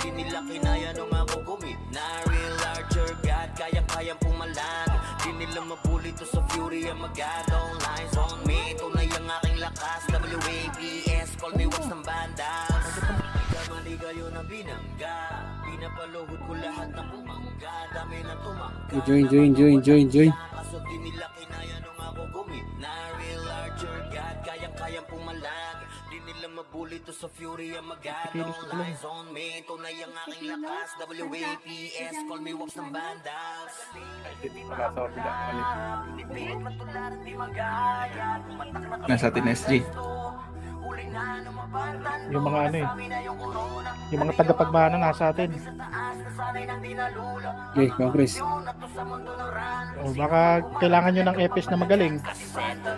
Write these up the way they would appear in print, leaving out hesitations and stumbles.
di nila kinaya nung ako gumit na real larger God, kayang-kayang pumalag. Di nila mabuli to sa fury ang magad. All lines on me, tunay ang aking lakas. WAPS, call me wax ng bandals. Kamali kayo na binangga, pinapaluhod ko lahat ng bumangga. Dami na tumangga, Join. kaso di nila kinaya nung ako gumit na real larger God, kayang-kayang pumalag. Di nila mabuli to sa fury ang magad. All lines on me, tunay ang aking lakas. WAPS, call me wax ng bandals. Nasa SG. Yung mga ano eh. Yung mga tagapagmana nasa atin. Okay, Congress. O baka kailangan nyo ng EPS na magaling.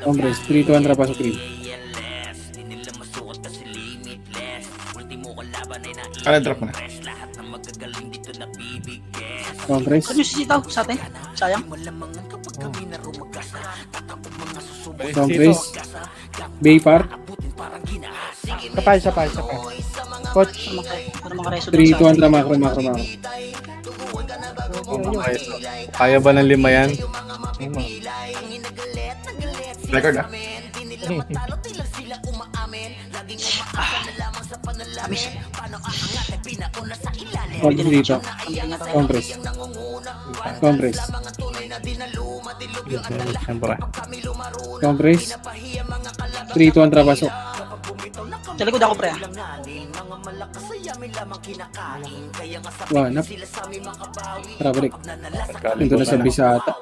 Congress, 3-2 pasok 3. Di nila masuot kasi limitless. Ultimo ko laban ay naiinis. Ano, drop mo na. Lahat ng magagaling dito nabibigyan. Congress, Saan yung sisitaw sa atin? Sayang. Malamangan kapag kami na rumagasa. Tatakot mga susubok. Congress, Baypar, Abutin parang ginahasingin. Isa pa. Coach, Para makareso 3-2 macro. Kaya ba ng 5 yan? Record ah. Amis. Congress dito. Congress. Siyempre. Congress, 3-2 pasok. Sa likod ako, pre. One up. Tara, balik. Ito na sa Bisata.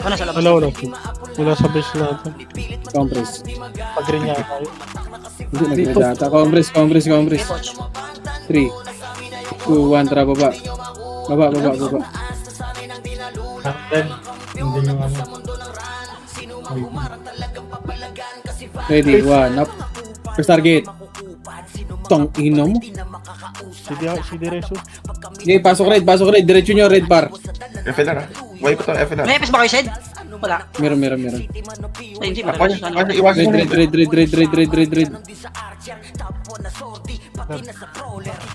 Ano sa labas? wala sa base natin. Congress. Pag-green niya tayo. Hindi nagdata. Congress. Okay, coach. 3, 2, 1, tara, baba. Baba. Then, hindi nyo ano. Ready, 1, up. First target. Tong ino mo. CD Reso. Okay, pasok red. Diretso nyo, red bar. FLR ah. Why ko to FLR? May EPS ba kayo, Sed? Wala. Meron. Ay, hindi. Ako, Marareso. iwasan mo Red.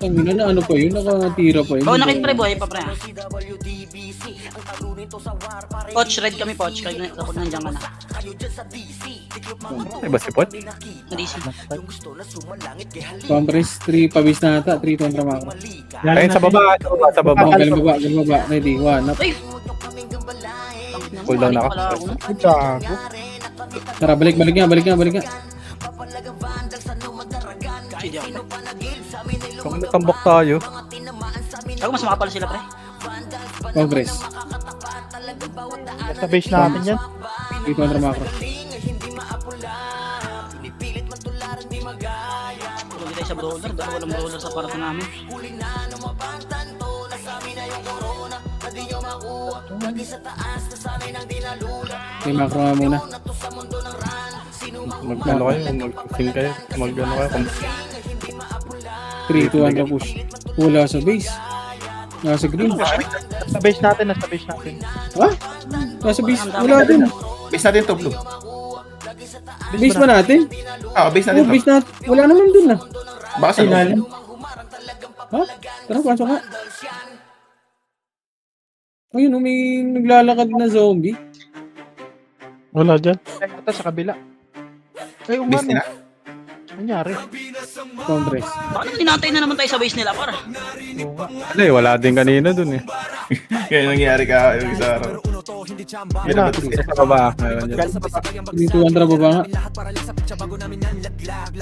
Ang ina na ano pa yun? Nakatira pa yun. Oo, nakit pre, buhay pa, pre. Coach, red kami, coach. Kapag nandiyan ka na. Ay ba si Pot? Nadisi. Congress, 3, pabis na ata. 3 macro. Ayun sa baba. Galing baba. Ready, 1, up. Uy! Cool down ako. Gago. Tara, balik nga. Sige ako. Kung natambok tayo. Ako, mas makapal sila, pre. Congress, Sa base natin yan. 3 macro. Tulog tayo sa brawler. Dahil walang brawler sa kwarto namin. Okay, macro nga muna. Mag-ano kayo? Mag-sing kayo? Mag-ano kayo? 3, 2, push. Wala sa base. Nasa green. Sa base natin. Ha? Nasa base. Wala din. Base natin to, Blue. Base ba natin? Base Oo, natin to. base natin. Wala naman dun ah. Baka sa loob. Ha? Tara, pasok nga. Ayun, may naglalakad na zombie. Wala dyan. Ito sa kabila. Ay, Base nila? Nangyari. Congress. Bakit tinatay na naman tayo sa base nila, para? Oo nga. Ano eh, wala din kanina dun eh. Kaya nangyari ka yung isa araw. Yun na. Sa baba. Meron dyan. Dito ang traba ba nga?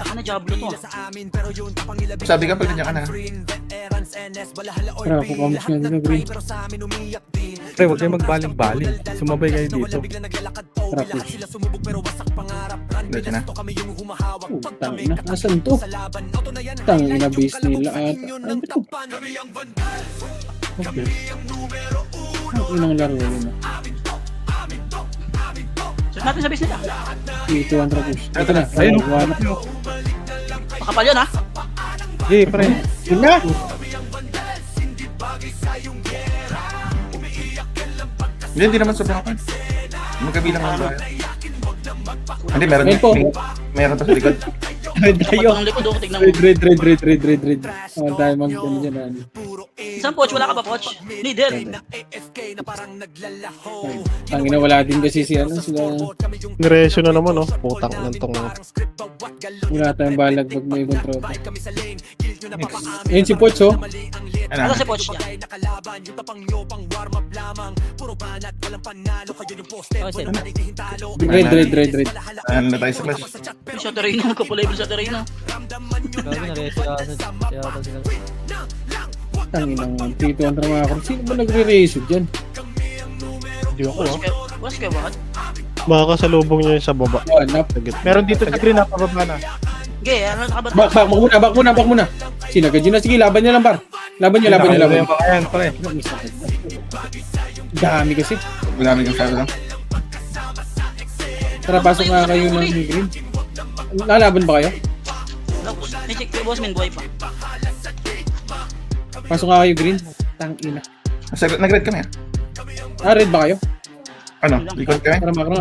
Ano, Diablo to? Sabi ka pag nandiyan ka na. Tara, kukamos nga dito, green. Pre, huwag kayo magbaling-baling. Sumabay kayo dito. Tara, push. Dito na. Tangina, asan to? Tangina, base nila at... Ano to? Okay. Ang inang laro yun ah. Shoot natin sa base nila. Dito ang push. Ito na. Ayun. One. Makapal yun, ha? Hey, pre. Yun na! Hindi naman sobrang kan. Magkabilang lang tayo. Hindi, meron Ayun po. meron to sa likod. Red tayo. Kapag ng likod, oh, tignan mo. Red. Awan tayo mag-ano dyan. ano. Saan, Poch? Wala ka ba, Poch? Leader. Tangina, wala din kasi sila. Niresyo na naman, oh. Putang ng tong. Wala tayong balag pag may ibang tropa. Ayun si Poch, oh. Ano? Ano si Poch niya? Red. Ano na tayo sa clash? Yung sa Terreno, magkapulable sa Terreno. Tanginang tito ang drama ako. Sino ba nagre-race dyan? Hindi ako, ah. What's kay what? Baka kasalubong niya yung sa baba. Hanap. Meron dito sa green, pababa na. Okay, ano ka ba? Back muna. Sinagad yun na. Sige, laban nyo lang, par. Laban nyo. Ayan, pre. Dami kasi. Wala namin yung sabi lang. Tara, pasok nga kayo ng green. Lalaban ba kayo? May check kay boss, buhay pa. Pasok nga kayo green. Tangina. Nag-red kami Red ba kayo? Ano? Likod kami? Tara, makro.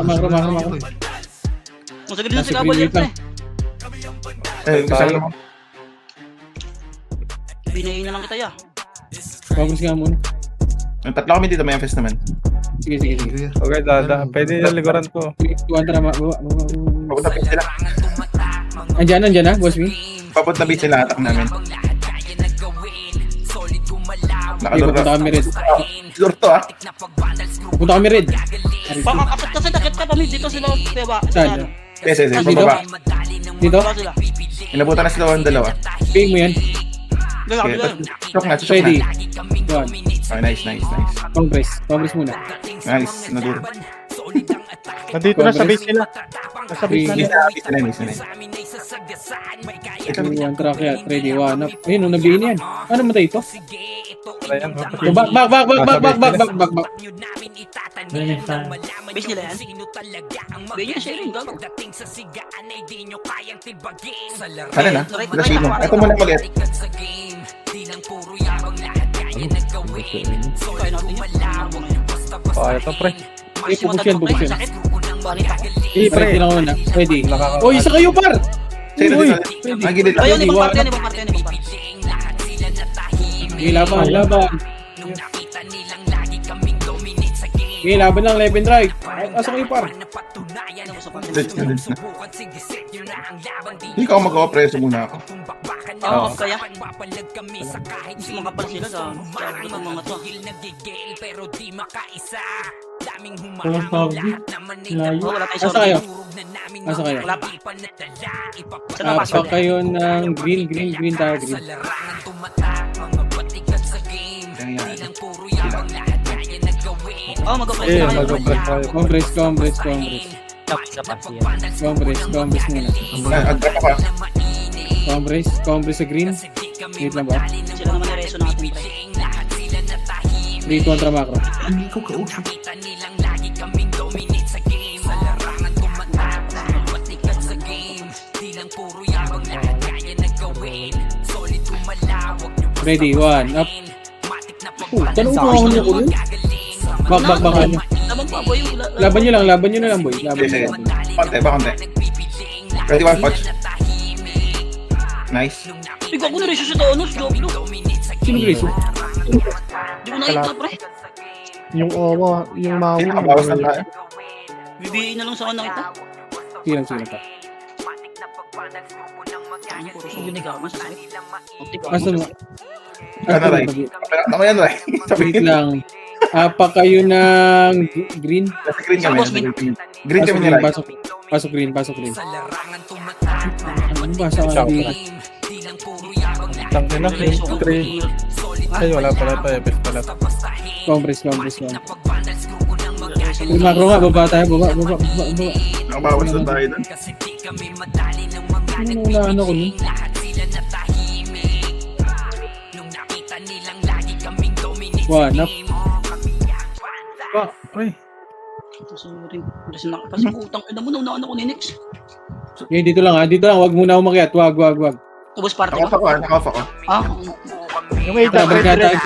Kung sa green na si Nasa Kabal green yan, pre. Kasama naman. Binayin na lang kita, ya. Focus nga muna. Yung tatlo kami dito, may fest naman. Sige. Okay, dada. Pwede yung likuran ko. Tuwan, tara, baba. Papunta beach sila. Andyan na, boss me. Papunta beach sila, attack namin. Sige, Nakador pupunta na. kami red. Dor to ah. Pupunta kami red. Pakakapit kasi takit ka kami dito sila, diba? Saan? Yes, Dito? pababa. Dito? Diba sila? Inabutan na sila ang dalawa. Pay mo yan. Gagamit Okay, lang. shock na. Ready. Tuwan. Okay, nice. Congress muna. Nice, nadur. Nandito na sa base nila. Nasa base na nila. Nice. Tuwan, tara kaya. Ready, one up. Ayun, nung nabihin yan. Ano matay ito? Ayan, Back. Base nila yan. Base niya, sharing, gago. Sana na? Wala sino. Ito muna mag-et. Kaya natin yun. Oh, ito pre. Maximum pupush yan, tatlo, pre. pupush yan. Sakit. Banit ako. Ready na ako na. Ready. Nakaka- Oh, isa kayo, par! Sino Uy, dito? Ang gilid lang. Ayun, ibang Ready, parte yan, one. ibang parte yan, ibang parte. Okay, laban. Okay, laban lang, left and right. Asa kayo, par? Let's na. Hindi ka mag-o-preso muna ako. Oo, kaya. Mas makapal sila sa mga to. Walang pagi. Layo. Oh, wala tayo Asa kayo? sorry. Asa kayo? Wala pa. Saan na Pasok pasok? kayo ng green tayo, green. Oh, mag-operate Eh, na kayo. mag-operate tayo. Congress muna. Agad pa. Congress sa green. Wait lang ba? Sila naman yung reso natin, pre. 3 kontra macro. Ready, one, up. Tanong ko ako niya ulit. Back. Ano? Laban pa, boy. Laban nyo na lang, boy. Laban Sige, nyo sige. lang. Konti. Ready, one punch. Nice. Ikaw ko na reso sa taon, job, no? Sino Grace? Di ko nakita, pre. Yung Owa, yung Maui. Nakabawas na tayo. Bibihin na lang sa kanang ito. Sige lang pa. Puro sa yun, ikaw. Masasakit. Optik ko. Asa mo? Ano, Ray? Ako yan, Ray. Wait Sabihin lang. Apa kayo ng green? Nasa green kami. Boss, min. Green kami ni Ray. Pasok green. Ano ba sa dito? Tangin na. 3. Ay, wala pala to. Epis pala to. Congress. Yung macro nga, baba tayo. Baba. Nakabawas na tayo doon. Ano ko nun? One up. Ay, Sorry. Kasi nakapasang utang. Ina mo, naunaan ako ni Nix. Okay, dito lang. Huwag muna umakyat. Wag. Ubus parte Naka-off ba? ako, naka-off ako. Ah, Yung Ada, Tara, balik red. na tayo.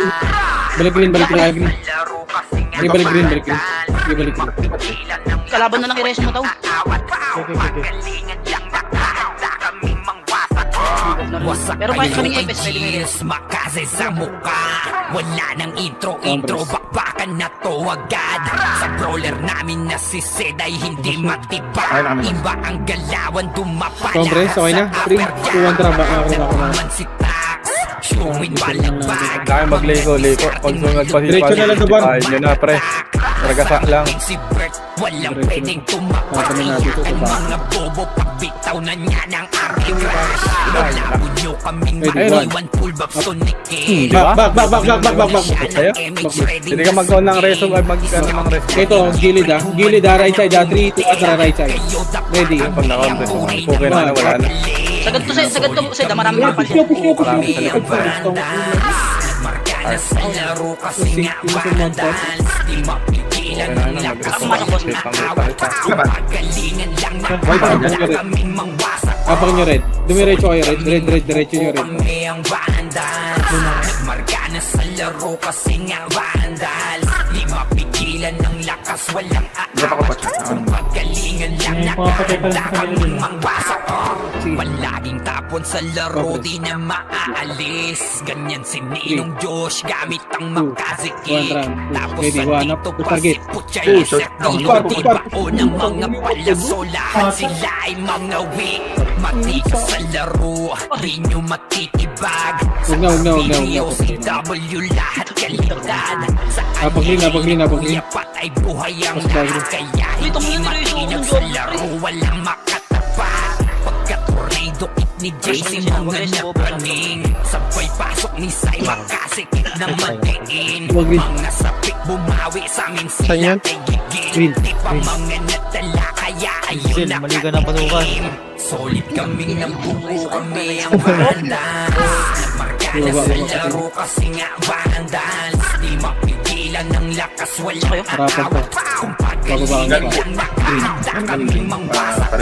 Balik green. Okay, balik green. Okay, balik green. kalaban na lang i-reso mo tao. Okay. Wasak pero may kaming ipes pwede may rin. Makase sa mukha. Wala nang intro bakbakan na to agad. Sa brawler namin na si Sed ay hindi matibay. Iba ang galawan dumapala. Compres, okay na? 3, 2, 1, traba. Si Tax, showing balabag. Kaya magliko-liko. Pag Diretso na lang, Duban. Ayun nyo na, pre. Taragasa lang. Si Bert, walang pwedeng tumapak. Ang mga bobo pagbitaw na niya ng aking crush. Malabo nyo kaming mag-iwan full back to Nicky. Back. Kaya? Hindi ka mag-on ng reso ay mag-ano ng reso. Ito, gilid ah. Gilid ah, right side ah. 3, 2, 1, right side. Ready. Pag na-on reso, okay na, wala na. Sagad to, Sed, marami mga Push ko. Marami sa likod. Marka na sa laro kasi nga vandals. Di mapigilan ang lakas. Pagalingan lang na kaming mangwasak. Kapag nyo red. Dumiretso kayo red. Diretso nyo red. Kami ang vandals. Marka na sa laro kasi nga vandals. Di mapigilan ang lakas, walang aawat. Pagalingan lang na kaming mangwasak. Palaging tapon sa laro, di na maaalis. Ganyan si Ninong Josh, gamit ang makazikik. Tapos andito pa si Puchay, set di bao ng mga palaso. Lahat sila ay mga weak. Matikas sa laro, di nyo matitibag. Sa POCW lahat kalidad. Sa yapat ay buhay ang lahat. Kaya hindi makinag sa laro, walang makatapat. Pagka-tornado kit ni JC mga napraning. Sabay pasok ni Sai makasikip na matiin. Mga sapik bumawi sa amin sila ay gigil. Di pa mga natala kaya ayun na katikim. Solid kaming nabuo kami ang vandals. Marka na sa laro kasi nga vandals. Di mapigilan ng lakas, walang aawat. Kung pagalingan lang nakahanda kaming mangwasak.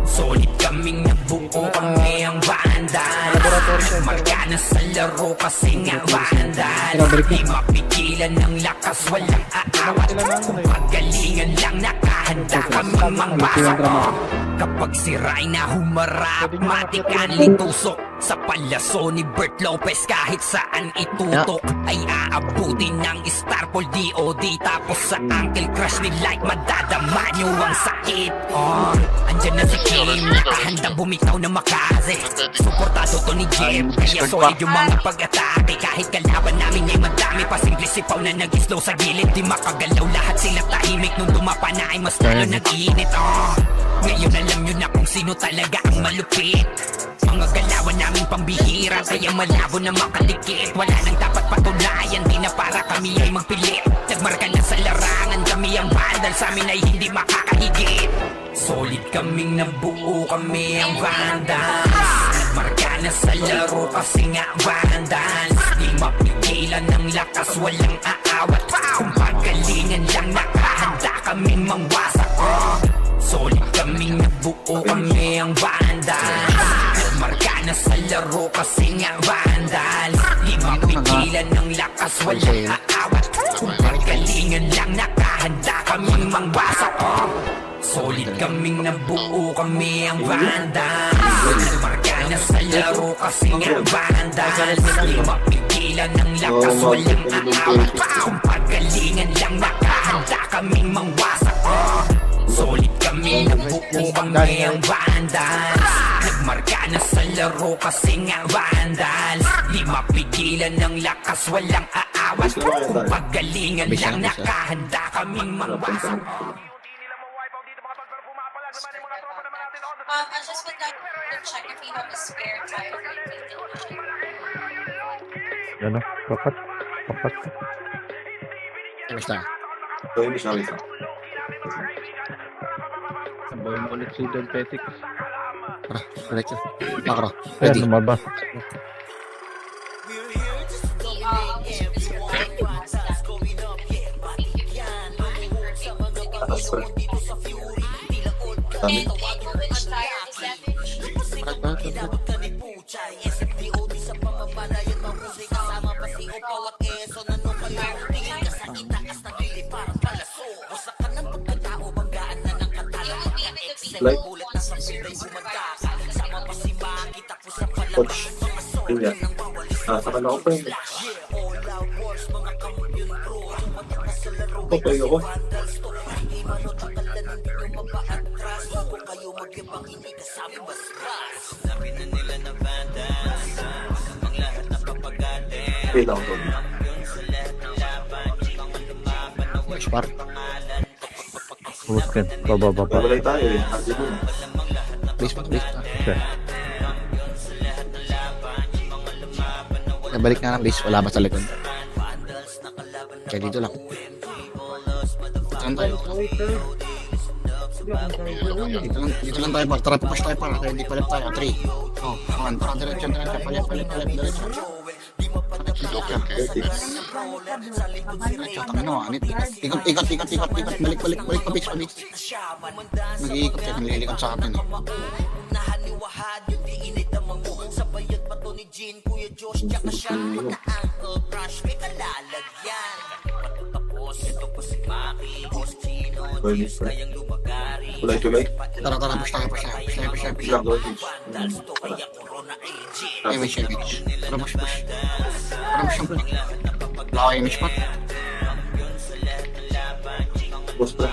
Solid kaming nabuo kami ang vandals. Marka na sa laro kasi nga vandals. Di mapigilan ng lakas, walang aawat. Kung pagalingan lang nakahanda kaming mangwasak. Kapag si Rayna humarap, matikan litusok. Sa palaso ni Bert Lopez kahit saan itutok ay aabutin ng Starpol DOD. Tapos sa Uncle Crush ni Light madadama nyo ang sakit. Andyan na si Kim, nakahandang bumitaw na makaze. Suportado to ni Jem, kaya solid yung mga pag-atake. Kahit kalaban namin ay madami pa, simple sipaw na nag-slow sa gilid. Di makagalaw lahat sila tahimik, nung dumapa na ay mas lalo nag-iinit. Ngayon alam nyo na kung sino talaga ang malupit. Mga galawan naming pambihira, kaya malabo na makalikit. Wala nang dapat patunayan, di na para kami ay magpilit. Nagmarka na sa larangan, kami ang vandal, sa amin ay hindi makakahigit. Solid kaming nabuo, kami ang vandals. Nagmarka na sa laro kasi nga vandals. Di mapigilan ng lakas, walang aawat. Kung pagalingan lang nakahanda kaming mangwasak. Solid kaming nabuo, kami ang vandals. Nagmarka na sa laro kasi nga vandals. Di mapigilan ng lakas, walang aawat. Kung pagalingan lang nakahanda kaming mangwasak. Solid kaming nabuo, kami ang vandals. Nagmarka na sa laro kasi nga vandals. Di mapigilan ng lakas, walang aawat. Kung pagalingan lang nakahanda kaming mangwasak. Solid kami, nabuo kami ang vandals. Nagmarka na sa laro kasi nga vandals. Di mapigilan ng lakas, walang aawat. Kung pagalingan lang nakahanda kaming mangwasak. I just would like to check if you have a spare tire. Ano? Papat. Sabay mo ulit si Don Petik. Ayan, lumabas. Which tire is that? Like, Sama pa si Maki, tapos sa Coach. Yun yan. Takal ako pa yun. Okay, ako. Okay lang doon. Spark. Pumuskin. Baba. Babalay tayo eh. Hadi mo. Please pa. Okay. Nabalik na ng base. Wala ba sa likod? Kaya dito lang. Saan tayo? Dito lang tayo. Tara, push tayo para. Kaya hindi palit tayo. 3. Oh, kawan. Tara, diretso. Palit. Diretso. Diretso, tangin mo. Anit. Ikot. Balik. Pabis. Nag-iikot kayo. Nililikot sa atin. Tulay. Tara, push tayo. Push lang doon. Ay, may image. Tara, push. Tara, push. Wala kayo image pa. Boss pa.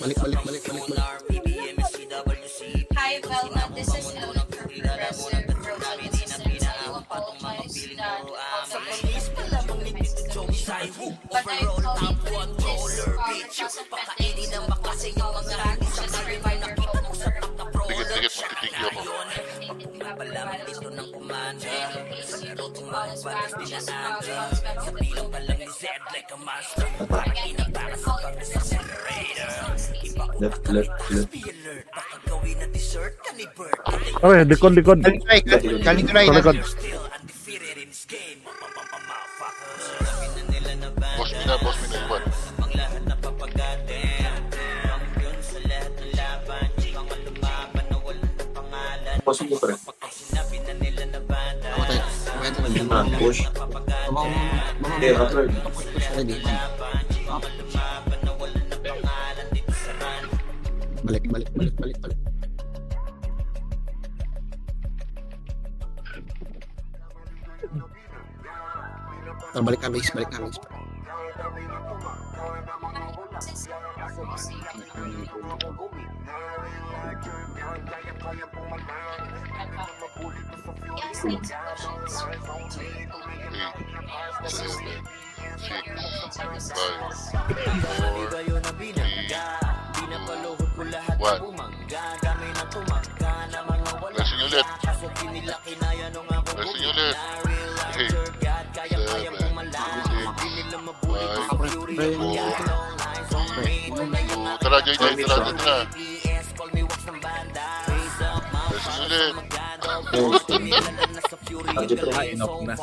Balik na. Balik. Hi, Velma. This is Ellen from Progressive Growth Assistance. I apologize that but I called this wasn't meant to be calls back just to revive your hope for Dikit, magtitigil ako. everything that you have provided to me. In any case, you need to call us back just funds back over the phone. Again, you can call your business at 660. Left. Okay, likod. Galing ko na yun. Boss Mina, iwan. Boss mo pa rin. Push. Okay, after. Balik. Tara, balik na base. Yes, need solutions. 8, 6, 5, 4, 3, 2, 1. Lasing ulit. 8, 7, 6, 5, 4, 3, 2, tara, Joy. Lasing ulit. Enough na.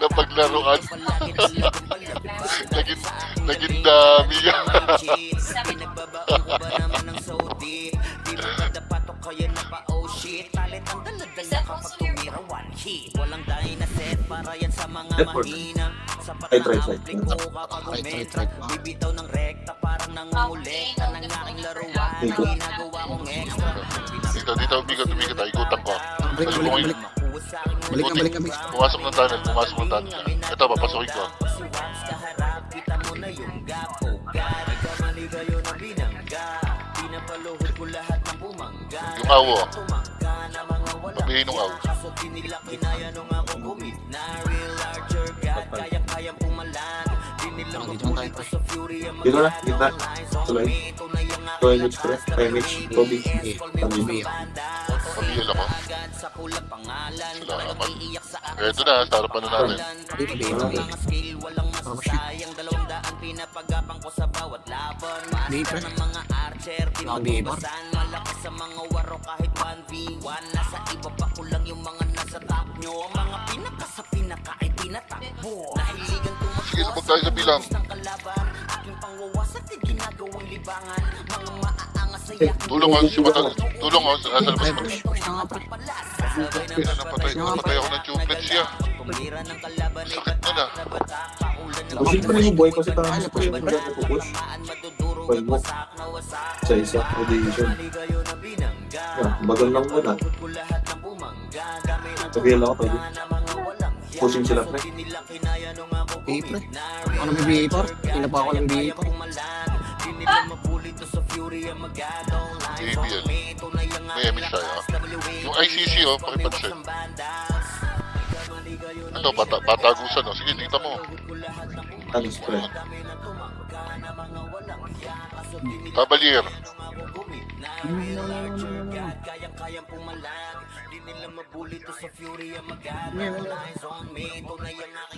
Napaglaruan. Naging dami yan. Ay, try. Bibitaw ng rekta parang nangungulekta ng aking laruan na ginagawa kong extra. Dito, umikot, ikutan ko. Balik na base. Pumasok ng tunnel. Ito, papasukin ko. Kita mo na yung gapo. Gari ka maligayo na binangga. Pinapaluhod ko lahat ng bumangga. Yung awo. Tumangga na mga wala. Pabihin ng awo. Kaso tinilaki na yan nung ako gumit. Na real larger God. Kayang pumalan. Dinilang mabulit ko sa fury ang Dito na, gitna. Tulay. 2 image pa rin. 5 image. Kobe. Pabiyal ako. Salamat. Eto na, sa harapan na natin. Pinapagapang ko sa bawat laban. Maasa ng mga archer, pinagbabasan. Malakas sa mga waro kahit 1v1. Nasa iba pa ko lang yung mga nasa top nyo. Mga pinaka sa pinaka ay tinatakbo. Nahiligan Sige, sabag tayo sa bilang. ng kalaban. Aking pangwawasak ay ginagawang libangan. Mga maaangas sa yakin. Tulong ako, si Matal. Tulong ako, sa labas. Push na nga, pre. Napatay ako ng tubeless siya. Sakit na na. Pusin pa rin yung buhay kasi parang gusto ko yung maganda po push. Palmok. Sa isa, radiation. Yeah, bagal lang muna. Pag-heal ako pwede. Pushing sila pre. Eh, pre. Ano may BA par? Kila pa ako ng BA par. ABL. May MX tayo. Yung ICC pakipansin. Ano, batagusan Sige, tingnan mo. Ano pre? Cavalier.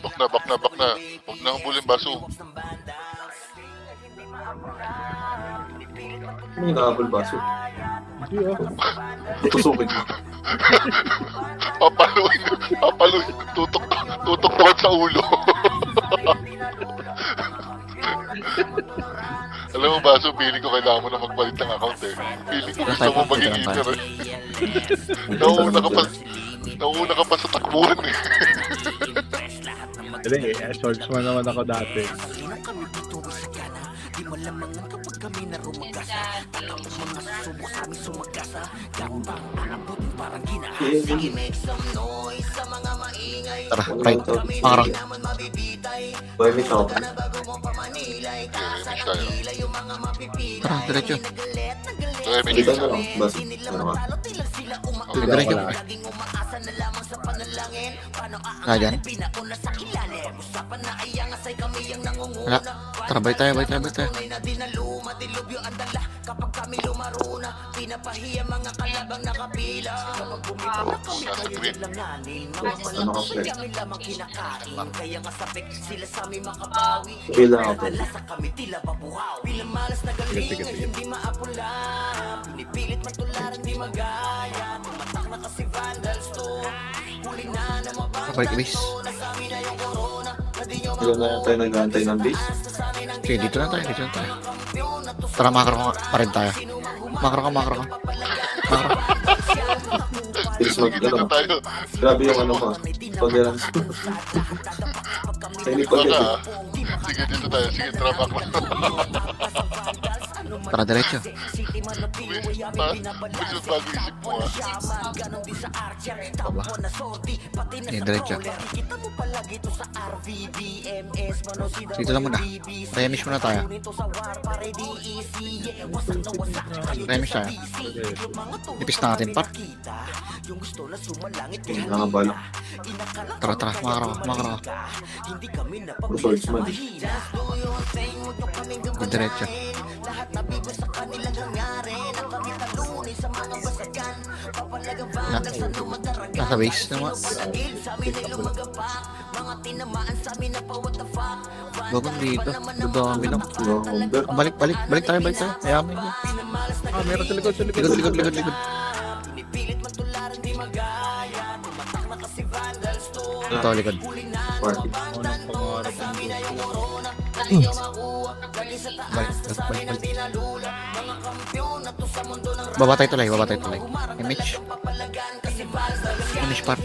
Bak na. Huwag na ang buling baso. Ano yung nakabal baso? Hindi oh. Tutusukin mo. Papaluin. Tutok sa ulo. Alam mo baso, feeling ko kailangan mo na magpalit ng account eh. Feeling ko gusto mo maging eater eh. Nauna ka pa sa takbuhan eh. Hindi, swordsman naman ako dati. Tara, right. Makara. Buhay may ako. MX tayo. Tara, diretso. MX Dito na lang. Baso. Ano ka? Diretso. Dyan. Wala. Tara, balik tayo. Nasa green. Ano ka pre? Heal ako pre. Sige. Balik base. Ilan na tayo nag-aantay ng base? Sige, dito na tayo. Tara, makara ko pa rin tayo. Makara ka. Bilis Dito mag-ano. tayo. Grabe yung ano ka. Tolerance. Hindi pa Baka. din. Sige, dito tayo. Sige, traback na. Tara, diretso. Gusto bago isip mo ah. Diretso. Dito lang muna. Remish muna tayo. Nipis na natin, par. Nakabalak. Tara, makara ka. Swordsman. Diretso. Nasa base naman. Gawin dito. Dudami lang. November. Balik tayo. Ayamin mo. Meron sa likod. Likod. Ito, likod. Party. Balik. Babatay tuloy. Image par.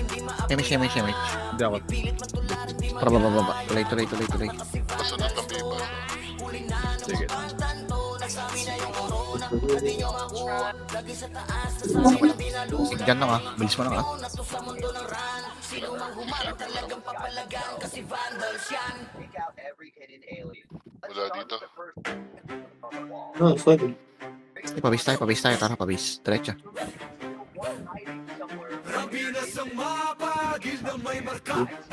Image. Hindi ako. Para baba. Tuloy. Kasunod ng biba. Sige. Dyan lang bilis mo lang Wala dito. No, it's fine. Pabis tayo. Tara, pabis. Diretso.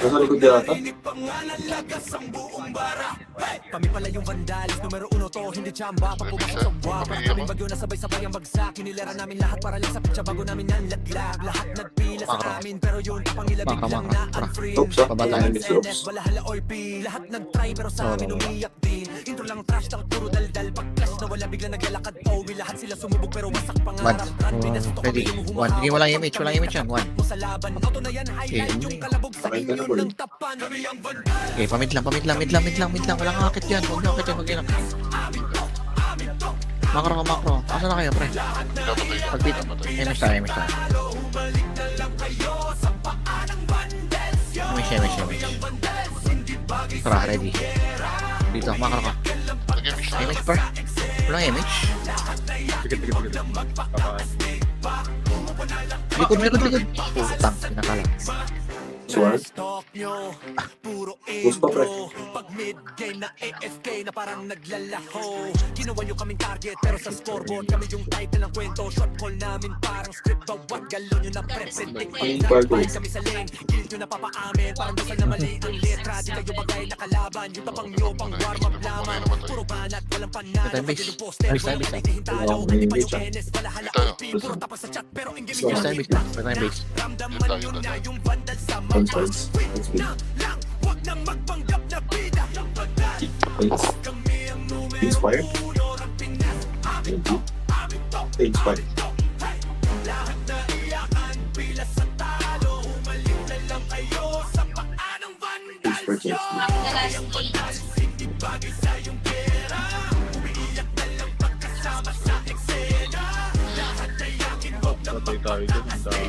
Nasa likod yata. Kami pala yung vandalis, numero 1 to, hindi chamba. Pagpumasok sa wapa, kaming bagyo na sabay-sabay ang bagsak. Kinilera namin lahat para lang sa pitsa bago namin nanlaglag. Lahat nagpila sa amin, pero yun pangilabig lang na unfree. Oops, Baba tayo. Balahala or P, lahat nag-try pero sa amin umiyak din. Intro lang trash talk, puro daldal. Pag-clash na wala bigla naglalakad. Oh, lahat sila sumubog pero wasak pangarap. Ready. 1. Sige, walang image yan. 1. Sa laban, auto na yan, highlight yung kalabog sa Okay, inyo ganun. ng tapan. Okay, pamid lang. Walang akit yan. Huwag yan. Makro. Asa na kayo, pre? Pinapatay na. Pagpito. Image tayo. Image. Tara, ready. Dito, makaro ka. Nag-image na. Image par. Walang image. Tikit. Likod. Putang, pinakala. Swan. Gusto pre. Pag mid-game na AFK na parang naglalaho. Ginawa nyo kaming target pero sa scoreboard kami yung title ng kwento. Shot call namin parang script bawat galon nyo na present. Pargo. Kami sa lane, kill nyo na papaamin. Parang dasal na mali ang letra. Di kayo bagay na kalaban. Yung tapang nyo pang warm up lamang. Puro banat, walang panalo. Ito yung base. Pag yung poster, Base tayo, base tayo. hindi talo. Wala akong Hindi pa image, yung NS, balahala Ito. OP. Puro tapos sa chat pero ang Base gaming tayo, base tayo. Base tayo, base. ramdaman nyo na yung vandal sa One mapa. sides. That's good. Wag na magpanggap na bida. Inspired. Thank you. Inspired. Inspired, yes. The last 8. Patay tayo dun. Ang dami.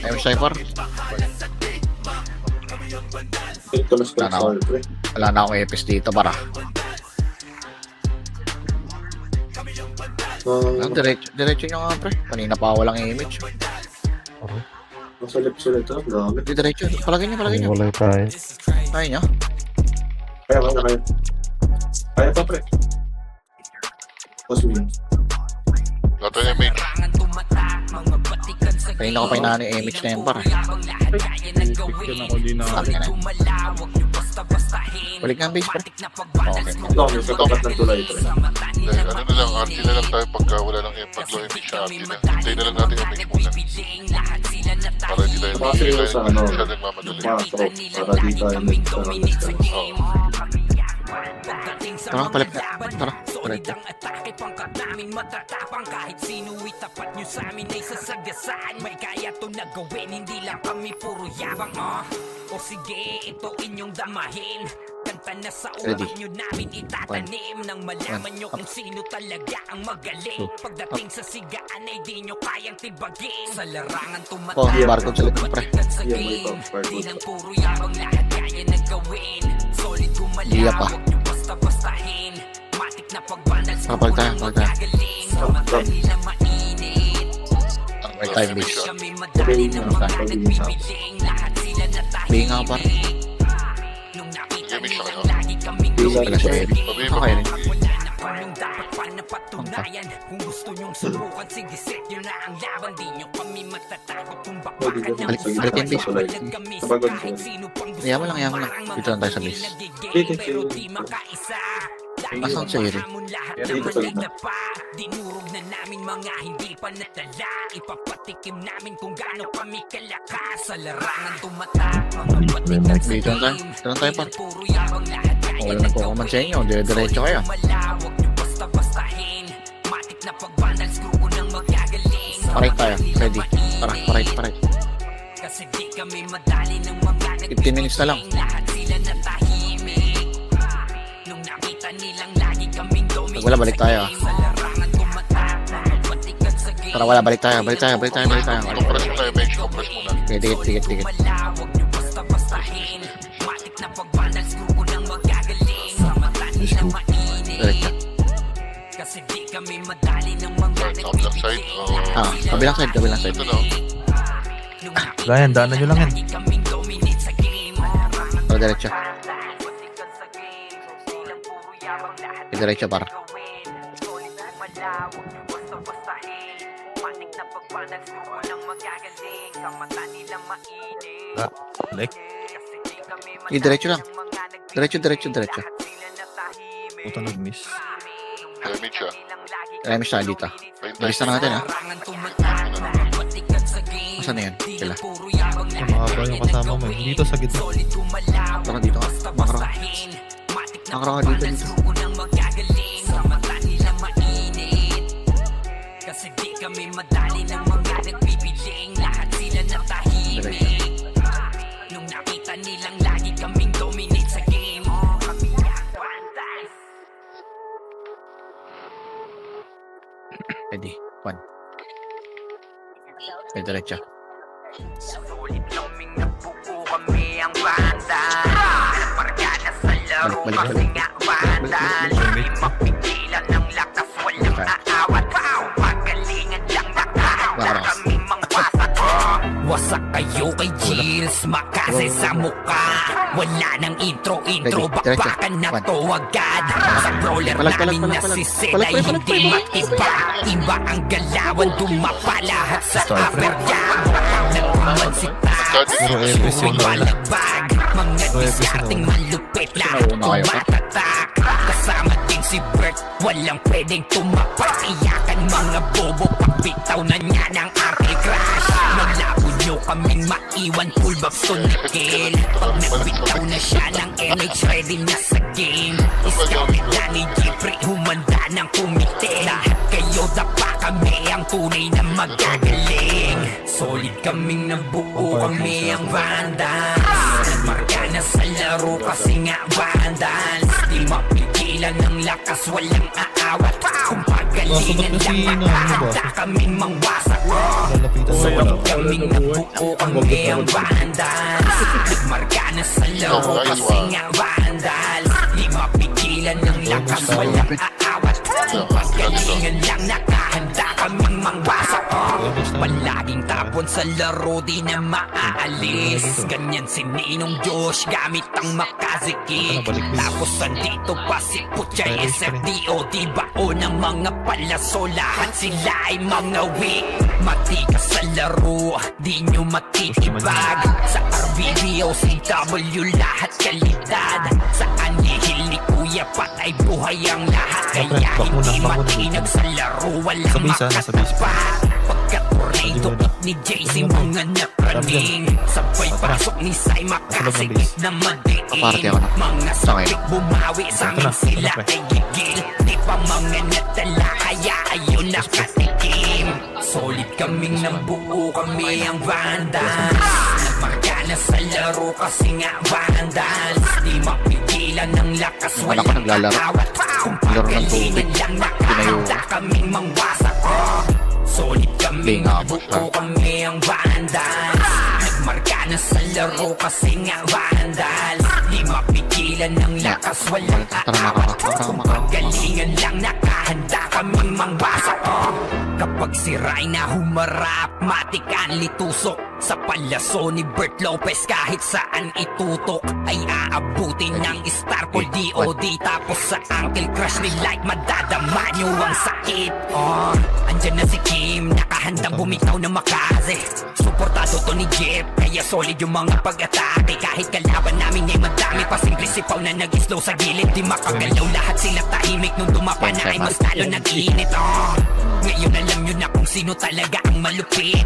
Image tayo par. Ito mas Tanaw. console, pre. Wala na akong EPS dito para. Diretso nyo nga pre. Kanina pa walang image. Nasa left side ito. Gamit. Di diretso. Palagay nyo. Wala tayo. Kaya nyo. Kaya. Kaya pa, pre. Pause me. Lahat yung image. Kanina ko pa inaano yung image na yan par. Picture na ko din na. Akin na. Balik nga ang base par. Okay. Ito kami sa tapat ng tulay, pre. Ano na lang, RT na lang tayo pagka wala nang pag-low image sa RT na. Hintayin na lang natin yung image muna. Para hindi tayo Kasi yung sa ano, masyadong mamadali. Masok. Para di tayo Tara, palit na. Tara, palit na. Solid ang atake, pangkat namin matatapang. Kahit sino itapat nyo sa amin ay sasagasaan. May kaya to na gawin, hindi lang kami puro yabang. O sige, ito inyong damahin. Kanta na sa Ready. utak nyo namin itatanim. Nang malaman nyo kung sino talaga ang magaling. Pagdating sa sigaan ay di nyo kayang tibagin. Sa larangan tumatak. Oh, barcode sa likod pre. Sa Yeah, may game, barcode. di lang puro yabang, lahat kaya na gawin. Solid Iya pa. gumalaw, huwag nyo basta-bastahin. Matik na pagbandal, Kapal tayo, kapal tayo. magagaling. Samantali na mainit. May time base. Kami madali ng mga nagbibiling. Lahat sila na Bing nga par. Nung nakita Image nilang ako. lagi kaming Wala siya Eric. Sabi Okay rin. wala na pa nung dapat pa napatunayan. Kung gusto nyong subukan, sige set nyo na ang laban. Di nyo kami matatakot kung bakbakan ng Balik yung base. Walang kami sa Sabagod kahit ko. sino pang gusto. Yaman lang. Dito lang tayo sa base. Pero di makaisa. Asan si Eric? Lahat Eric, naman ito lang. nagdapa. Dinurog na namin mga hindi pa natala. Ipapatikim namin kung gaano kami kalakas. Sa larangan tumatak, mga batikan sa Dito lang tayo. game. Dito lang tayo par. Puro yabang, lahat kaya Kung wala nagkukuman sa inyo, diretso kayo. Malawag nyo basta-bastahin. Matik na pagbandal, screw ko nang magagaling. Paray tayo. Ready. Tara, paray. Kasi di kami madali ng mga 15 minutes na lang. Lahat sila natahimik. Nung nakita nilang lagi kaming dominant. Pag wala, balik tayo. Sa larangan tumatak, mga batikan sa game. Tara, wala. Balik tayo. Compress mo na yung image. Compress mo na. Okay, tikit. Malawag nyo basta-bastahin. Matik na pagbandal, screw ko nang magagaling. Samantali na mainit. Diretso. Kasi di kami madali ng mga Kabilang side. Kabilang side. Ito na. Ryan, daanan nyo lang yan. Tara, diretso. Diretso par. Balik. Diretso lang. Diretso. Puto nag-miss. Image siya. Image tayo dito. Bilis na natin ha. Saan na yan? Sila. Mahaba yung kasama mo. Dito sa gitna. Tara dito ka. Makro ka dito. Kasi di kami madali ng mga nagbibiling. Lahat sila natahimik. Nung nakita nilang lagi kaming dominate sa game. Kami vandals. Ready. 1. Diretso. Sulit kaming nabuo. Kasi nga vandal, di mapigilan ng lakas, walang aawat. Pagalingan lang nakahanda kaming mangwasak. Wasak kayo kay Jills, makase sa muka. Wala nang intro, bakbakan na to agad. Sa brawler namin nasisila, hindi matiba. Iba ang galawan, dumapa lahat sa upper jam. Nagkuman si Tax, suwing balagbag. Mga diskarting malupit, lahat tumatatak. Kasama din si Bert, walang pwedeng tumapat. Iyakan mga bobo, pagbitaw na niya ng Uncle Crash. Malabo nyo kaming maiwan, full box to nickel. Pag nagbitaw na siya ng NH, ready na sa game. Scouted na ni Jeffrey, humanda ng kumite. Lahat kayo dapa kami, ang tunay na magagaling. Solid kaming nabuo, kami ang vandals. Nagmarka na sa laro kasi nga vandals. Di mapigilan ng lakas, walang aawat. Kung pagalingan lang makahanda kaming mangwasak. Solid kaming nabuo, kami ang vandals. Nagmarka na sa laro kasi nga vandals. Di mapigilan ng lakas, walang aawat. Kung pagalingan lang nakahanda kaming mangwasak. Palaging tapon sa laro, di na maaalis. Ganyan si Ninong Josh, gamit ang makazikik. Tapos andito pa si Puchay, SFDO. Di bao ng mga palaso, lahat sila ay mga weak. Matikas sa laro, di nyo matitibag. Sa RBDO, CW, lahat kalidad. Sa anihil ni Kuya Patay, buhay ang lahat. Kaya hindi matinag sa laro, walang makatapat. Pagka-tornado ni JC, mga napraning. Sabay pasok ni Sai, makasikip na madiin. Mga sakit bumawi, sa amin sila ay gigil. Di pa mga natala, kaya ayun nakatikim. Solid kaming nabuo, kami ang vandals. Nagmarka na sa laro kasi nga vandals. Di mapigilan ng lakas, walang aawat. Kung pagalingan lang nakahanda kaming mangwasak. Solid kami, nabuo kami ang vandals. Nagmarka na sa laro kasi nga vandals. Di mapigilan ng lakas, walang aawat. Kung pagalingan lang nakahanda kaming mangwasak. Kapag si Rayna humarap, matikan litusok. Sa palaso ni Bert Lopez, kahit saan itutok ay aabutin ng Starpol DOD. Tapos sa Uncle Crush ni Light, madadama nyo ang sakit. Andyan na si Kim, nakahandang bumitaw na makaze. Suportado to ni Jeff, kaya solid yung mga pag-atake. Kahit kalaban namin ay madami pa, simple sipaw na nag-slow sa gilid. Di makagalaw, lahat sila tahimik. Nung dumapa na ay mas talo nag-init. Ngayon alam nyo na kung sino talaga ang malupit.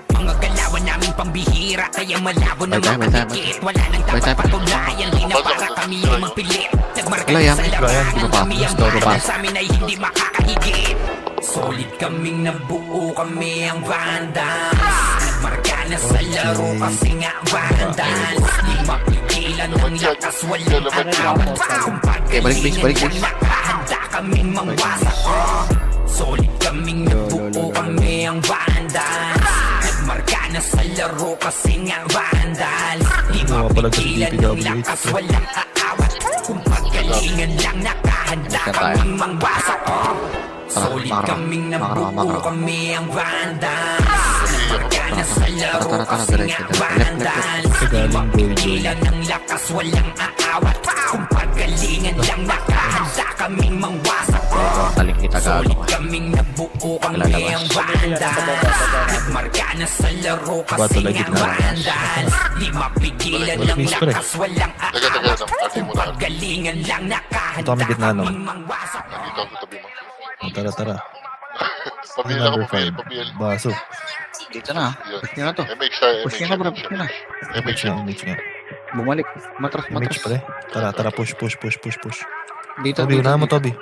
Mga galawan namin pambihira, kaya malabo na makakikit. Wala nang dapat patunayan, di na para kami yung magpilit. Nagmarka na sa laban, kami ang vandals, sa amin ay hindi makakahigit. Solid kaming nabuo, kami ang vandals. Nagmarka na sa laro kasi nga vandals. Di mapigilan ng lakas, walang aawat. Kung pagalingan lang nakahanda kaming mangwasak. Solid kaming nabuo, kami ang vandals. Nagmarka na sa laro kasi nga vandals. Di mapigilan ng lakas, walang aawat. Kung pagalingan lang nakahanda kaming mangwasak. Solid kaming nabuo, kami ang vandals. Nagmarka na sa laro kasi nga vandals. Di mapigilan ng lakas, walang aawat. Kung pagalingan lang nakahanda kaming mangwasak. Solid kaming nabuo, kami ang vandals. Nagmarka na sa laro kasi nga vandals. Di mapigilan ng lakas, walang aawat. Kung pagalingan lang nakahanda kaming mangwasak. Nandito ako sa tabi mo. Tara. Pabil ako, pabil. Baso. Dito na. Push nyo na to. MH tayo, Push nyo na bro, push nyo na. MH na. Bumalik. Matras. Pare. Tara, push. Dito, Toby, unahan mo, Toby.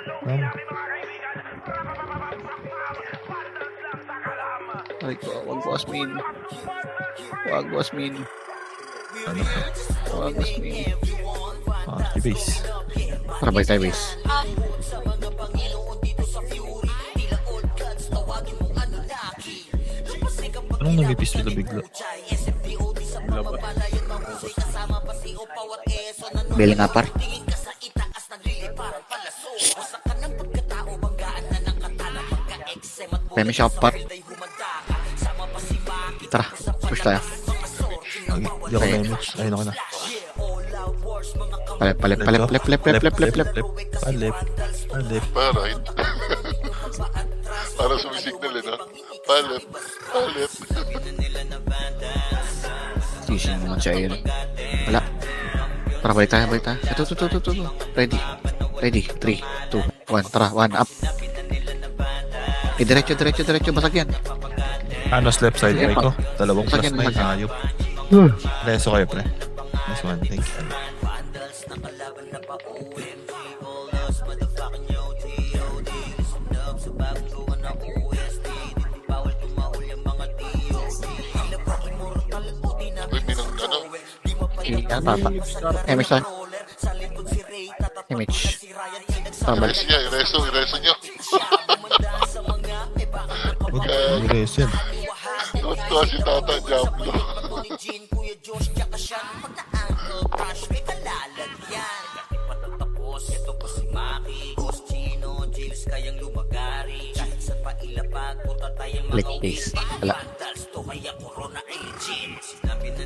Ay ko, wag ko asmin. Wag asmin. Si base. Para balik tayo base. Anong nag-pistol na bigla? Beli nga par. May shop part. Tara, push tayo. Hindi ako na image. Ayun ako na. Palip. Palip. Alright. Para sumisignal eh, no? Palip. Sising naman siya yun. Wala. Tara, balik tayo. Ito. Ready. 3, 2, 1. Tara, 1 up. Diretso. Basag yan. Anos left side Sige, right ko. Dalawang plus Basag yan, 9. basag. Ayop. Reso kayo, pre. Nice one. Thank you. Uy, minang ano? Yan, tata. Image tayo. Image. Tara, balik. Ireso nyo. Reso yan. Tuwa si Tata Diablo. Click paste. Wala.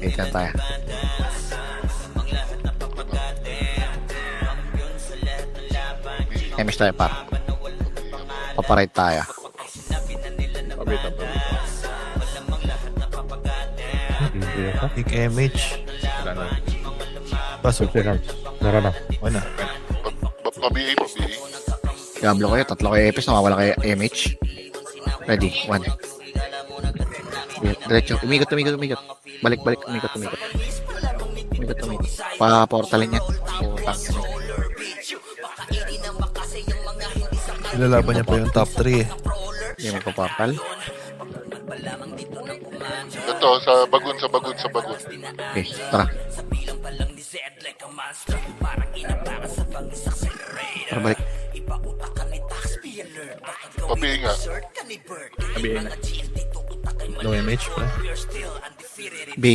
Wait lang tayo. Image tayo, par. Paparide tayo. Big image. Pasok. Nara na. Okay na. Pabihin. Diablo kayo, 3 kayo epis, nawawala kayo image. Ready, 1. Diretso, umikot. Balik, umikot. Pa-portalin yan. Putang yan. Ilalaban niya pa yung top 3 eh. Hindi magpa-portal. Ito, sa bagun. Okay, tara. Tara, balik. Pabihin nga. No image, pre.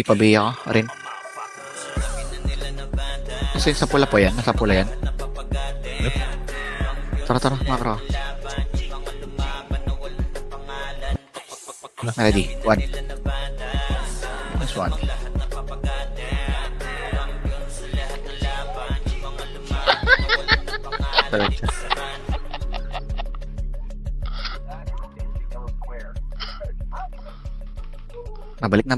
Pabi ako rin. Kasi sa pula po yan. Nasa pula yan. Tara, makro. Ready, 1. Nice one. Diretso. Nabalik na.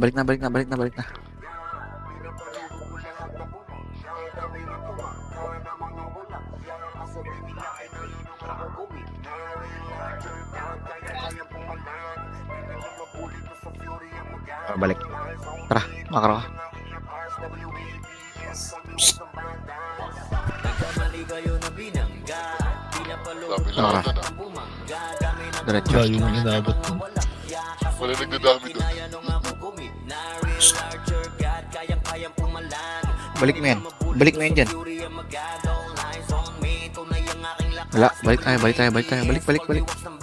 Balik. Tara, makro ka. Labi-laban na. Diretso. Layo nang inabot ko. Wala nagdadami doon. Balik mo yan dyan. Wala, balik tayo. Balik.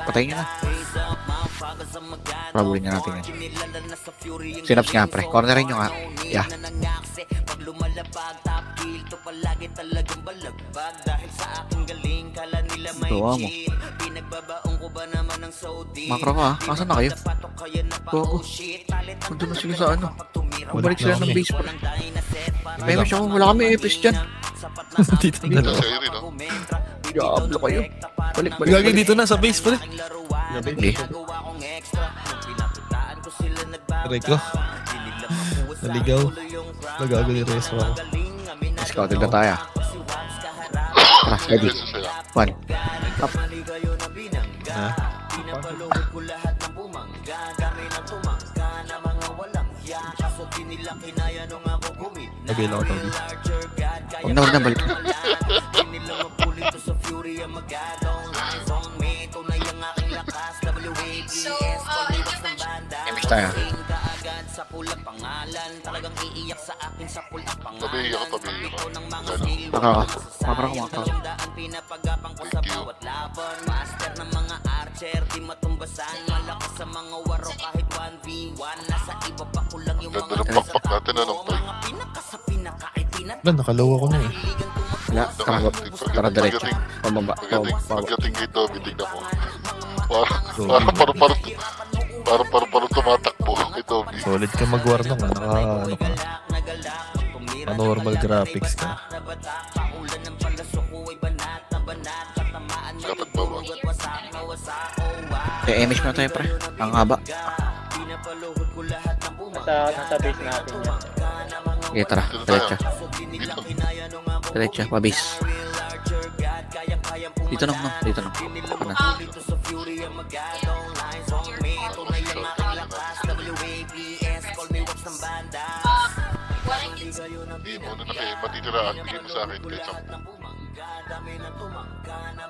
Patayin nyo na. Probably na natin yan. Synops nga, pre. Cornerin nyo nga. Yeah. Tuwa mo. Makro ka, ha? Asan na kayo? Gogo. Nandun na sila sa ano. Bumalik sila ng base pa. May mas ako, wala kami epis dyan. Dito na dalawa. Sa'yo rin, no? Diablo kayo. Balik. Gagi dito na sa base, pre. Hindi. Aray ko. Naligaw. Nagago ni Reso ako. Scouted na tayo. Tara, ready. Ireso sa'yo. 1. Up. Ha? Lagay lang ako tabi. Huwag na, balik. So, Image tayo. Pabihin ako. Makro. Thank you. Ganda ng pakpak natin, anong pre? Wala, nakalawa ko na eh. Wala, tara diretso. Pababa. Pagdating kay Tommy, tignan mo. Parang tumatakbo kay Toby. Solid ka mag-war nung, ano ka. Normal graphics ka. Dapat ba ba? Image mo na tayo, pre. Ang haba. Nasa base natin yan. Okay, tara. Diretso. Dito. Diretso, pabis. Dito lang, no? Dito lang. Ano? Hindi mo na matitiraan. Bigyan mo sa akin kahit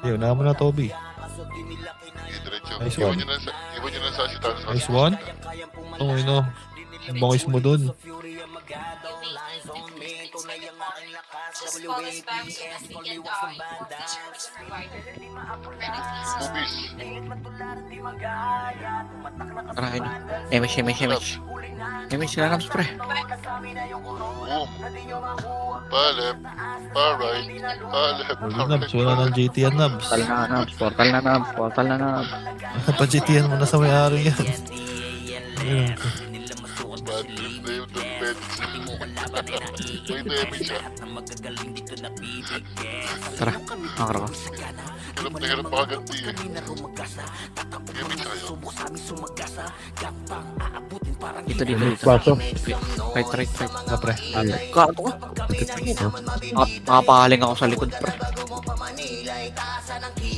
10. Yun, naman na Toby. Sige, diretso. Nice Iwan one. nyo na sa asitan. Nice one. Oh, no. Ang bangis mo dun. Bonus packs and weekend service provider. Bubis. Tara, ayun. Image. Image na lang, pre. Boom. Palep. Alright. Palep. Nabs, wala ng GTN Nabs. Portal na, Nabs. Pa-GTN mo na sa may-ari yan. Bad trip na yung Medix. May damage siya. Tara, makara ko. Hirap na hirap makaganti eh. Damage siya kayo. Dito. Pasok. Right. Ah, pre. Kato ka. Makapahaling ako sa likod, pre.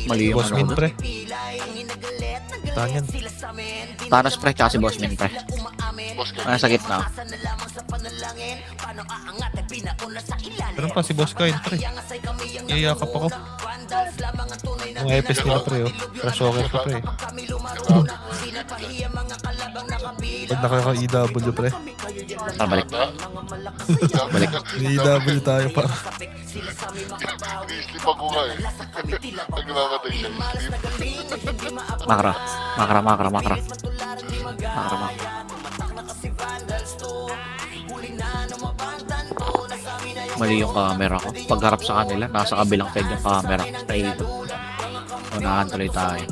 Mali yung Boss ano Min, ko. pre. Tanyan. Thanos, pre, tsaka si Boss Min, pre. Boss ka. Nasa gitna. Meron pa si Boss Kyle, pre. Iyayakap ako. Ang epes nila, pre, oh. Crash walker ko, pre. Pag nakaka-EW, pre. Tara, balik. Balik. EW tayo, para. I-sleep ako nga eh. Nagmamatay siya. I-sleep. Makara. Mali yung camera ko. Pagharap sa kanila, nasa kabilang side yung camera. Sa ikot. Unahan tuloy tayo.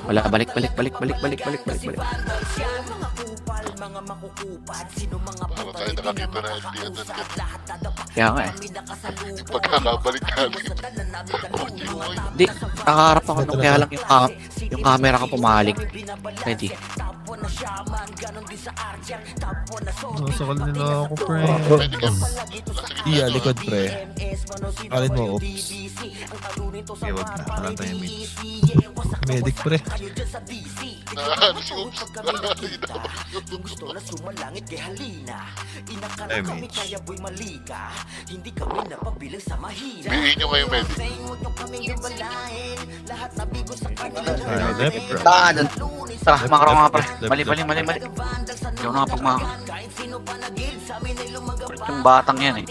Wala, balik. Para tayo nakakita na hindi yan doon. Kaya nga eh. Pagkakabalik natin. Di, nakaharap ako nung kaya lang yung camera ko pumaling. Ready. Nasakal nila ako, pre. Pwede ka. Iya, likod, pre. Alin mo, oops. Okay, wag na. Wala tayong mix. Medic, pre. Ano si Oops? Damage. Bihin nyo kayo, Med. Left, bro. Tara, makara ko nga pre. Mali. Hindi ako nakapagmaka. Yung batang yan eh.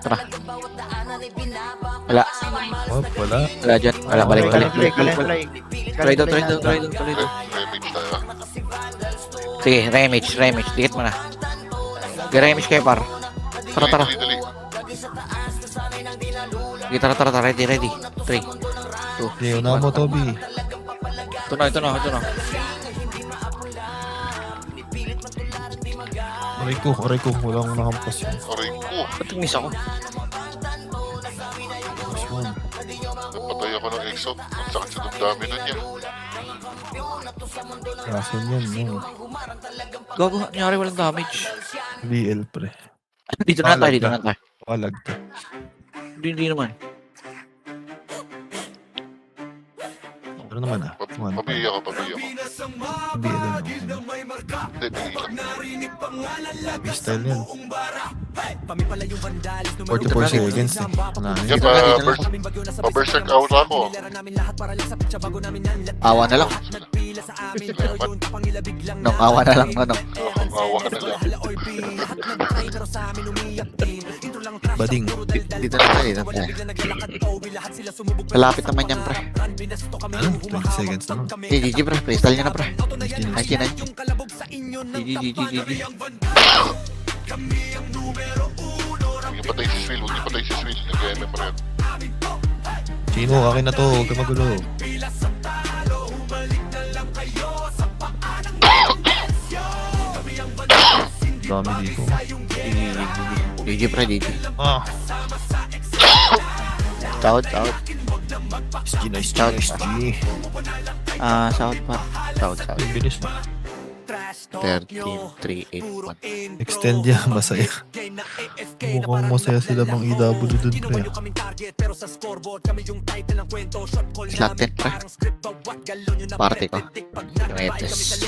Tara. Wala. Oh, wala. Wala dyan. Wala, balik. Try daw. Remage tayo. Sige, remage. Dikit mo na. Remage kayo, par. Tara. Dali. Sige, tara. Ready. 3, 2. Okay, una mo, Toby. Ito na. Aray ko. Wala akong nakampas yun. Aray ko. Ba't miss ako? Nice one. Napatay ako ng exo. Ang sakit sa damdamin nun yan. Kaso yan, no. Gago, nangyari walang damage. BL, pre. Dito na tayo. Walag to. Hindi naman. Pero naman Pabiya ko. BL, no. Hindi, bigay lang. Style yan. 44 seconds, eh. Wala na Yan, yun. pa-berserk out ako. Awa na lang. Nung awa na lang. Awa na lang. Bading. Dito na tayo. Malapit naman yan, pre. Ano? 20 seconds na lang. GG, pre. Freestyle niya na, pre. Ay, kinay. GG. Huwag niyo patay si Swill. Nag-MM pa rin. Sino? Akin na to. Huwag ka magulo. Dami dito. GG pre, GG. Ah. South. SG, nice Shout. SG. South pa. South. Ang bilis mo. 13, 3, 8, 1. Extend yan, masaya. Mukhang masaya sila bang EW dun pre. Slot 10 pre. Party ko. Yung ETS.